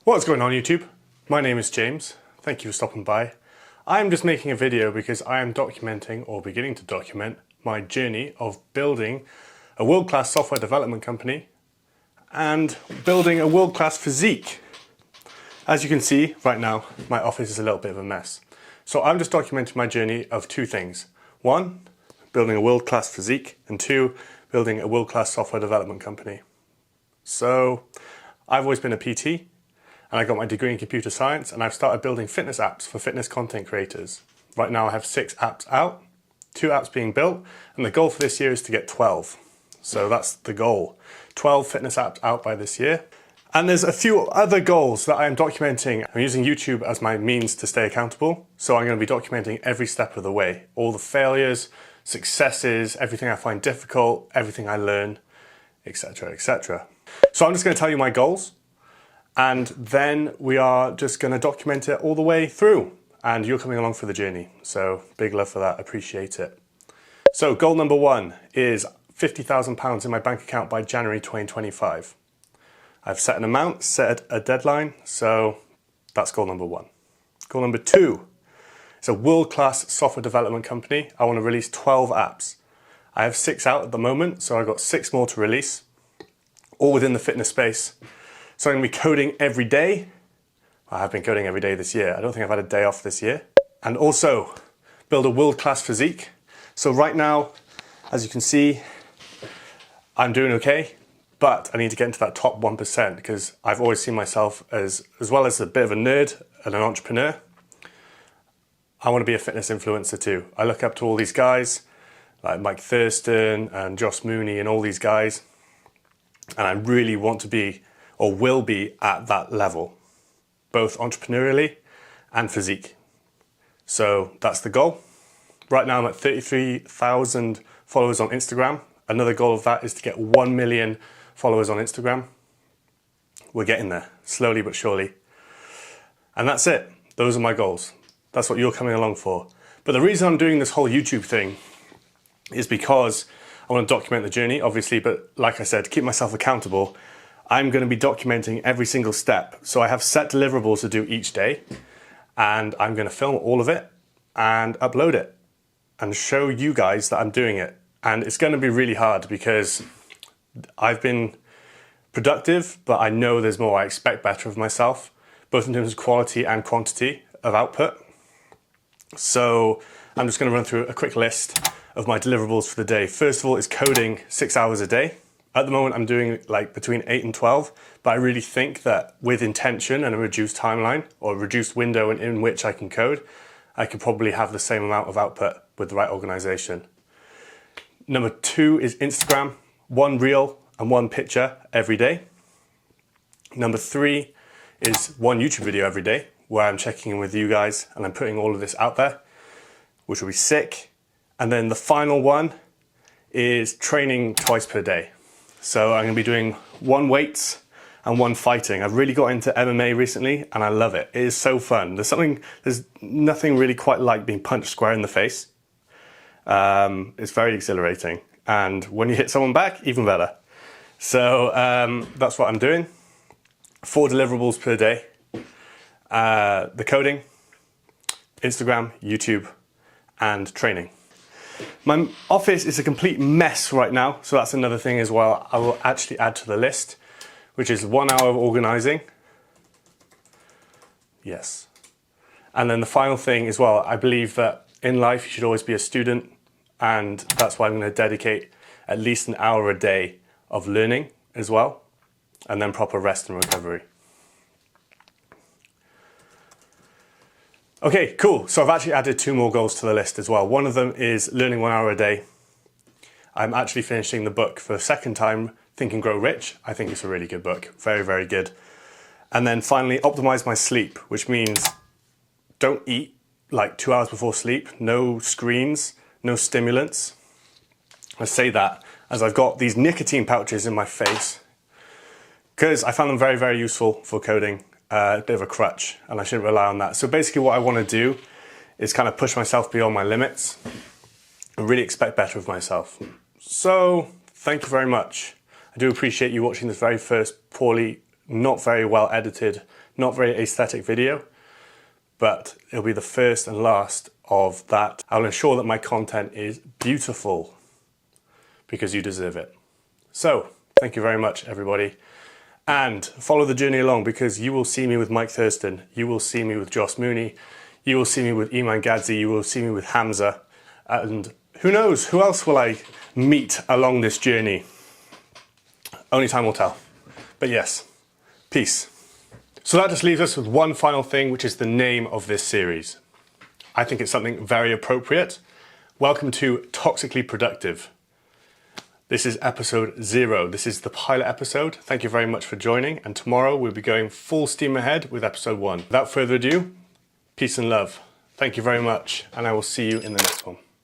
What's going on YouTube? My name is James. Thank you for stopping by. I'm just making a video because I am documenting or beginning to document my journey of building a world-class software development company and building a world-class physique. As you can see right now, my office is a little bit of a mess. So I'm just documenting my journey of two things. One, building a world-class physique, and two, building a world-class software development company. So I've always been a PT, and I got my degree in computer science, and I've started building fitness apps for fitness content creators. Right now I have 6 apps out, 2 apps being built, and the goal for this year is to get 12. So that's the goal. 12 fitness apps out by this year. And there's a few other goals that I am documenting. I'm using YouTube as my means to stay accountable. So I'm going to be documenting every step of the way. All the failures, successes, everything I find difficult, everything I learn, etc, etc. So I'm just going to tell you my goals. And then we are just going to document it all the way through. And you're coming along for the journey. So big love for that. Appreciate it. So goal number 1 is £50,000 in my bank account by January 2025. I've set an amount, set a deadline, so that's goal number 1. Goal number 2 is a world-class software development company. I want to release 12 apps. I have 6 out at the moment, so I've got 6 more to release, all within the fitness space. So I'm going to be coding every day. I have been coding every day this year. I don't think I've had a day off this year. And also build a world-class physique. So right now, as you can see, I'm doing okay. But I need to get into that top 1% because I've always seen myself as well as a bit of a nerd and an entrepreneur, I want to be a fitness influencer too. I look up to all these guys like Mike Thurston and Josh Mooney and all these guys. And I really want to be or will be at that level, both entrepreneurially and physique. So that's the goal. Right now I'm at 33,000 followers on Instagram. Another goal of that is to get 1 million followers on Instagram. We're getting there, slowly but surely. And that's it. Those are my goals. That's what you're coming along for. But the reason I'm doing this whole YouTube thing is because I want to document the journey, obviously, but like I said, to keep myself accountable, I'm going to be documenting every single step. So I have set deliverables to do each day, and I'm going to film all of it and upload it and show you guys that I'm doing it. And it's going to be really hard because I've been productive, but I know there's more. I expect better of myself, both in terms of quality and quantity of output. So I'm just going to run through a quick list of my deliverables for the day. First of all is coding 6 hours a day. At the moment I'm doing like between 8 and 12, but I really think that with intention and a reduced timeline or a reduced window in which I can code, I could probably have the same amount of output with the right organization. Number 2 is Instagram. 1 reel and 1 picture every day. Number 3 is 1 YouTube video every day where I'm checking in with you guys and I'm putting all of this out there, which will be sick. And then the final one is training twice per day. So I'm going to be doing 1 weights and 1 fighting. I've really got into MMA recently and I love it. It is so fun. There's nothing really quite like being punched square in the face. It's very exhilarating. And when you hit someone back, even better. So that's what I'm doing. 4 deliverables per day. The coding, Instagram, YouTube, and training. My office is a complete mess right now, so that's another thing as well. I will actually add to the list, which is 1 hour of organizing. Yes. And then the final thing as well, I believe that in life you should always be a student. And that's why I'm going to dedicate at least an hour a day of learning as well, and then proper rest and recovery. Okay, cool. So I've actually added 2 more goals to the list as well. One of them is learning 1 hour a day. I'm actually finishing the book for a second time, Think and Grow Rich. I think it's a really good book. Very, very good. And then finally, optimize my sleep, which means don't eat like 2 hours before sleep, no screens, no stimulants. I say that as I've got these nicotine pouches in my face because I found them very, very useful for coding. A bit of a crutch and I shouldn't rely on that. So basically what I want to do is kind of push myself beyond my limits and really expect better of myself. So thank you very much. I do appreciate you watching this very first poorly not very well edited, not very aesthetic video, but it'll be the first and last of that. I'll ensure that my content is beautiful because you deserve it. So, thank you very much, everybody. And follow the journey along, because you will see me with Mike Thurston, you will see me with Joss Mooney, you will see me with Iman Gadzi, you will see me with Hamza, and who knows, who else will I meet along this journey? Only time will tell. But yes, peace. So that just leaves us with one final thing, which is the name of this series. I think it's something very appropriate. Welcome to Toxically Productive. This is episode 0. This is the pilot episode. Thank you very much for joining. And tomorrow we'll be going full steam ahead with episode 1. Without further ado, peace and love. Thank you very much. And I will see you in the next one.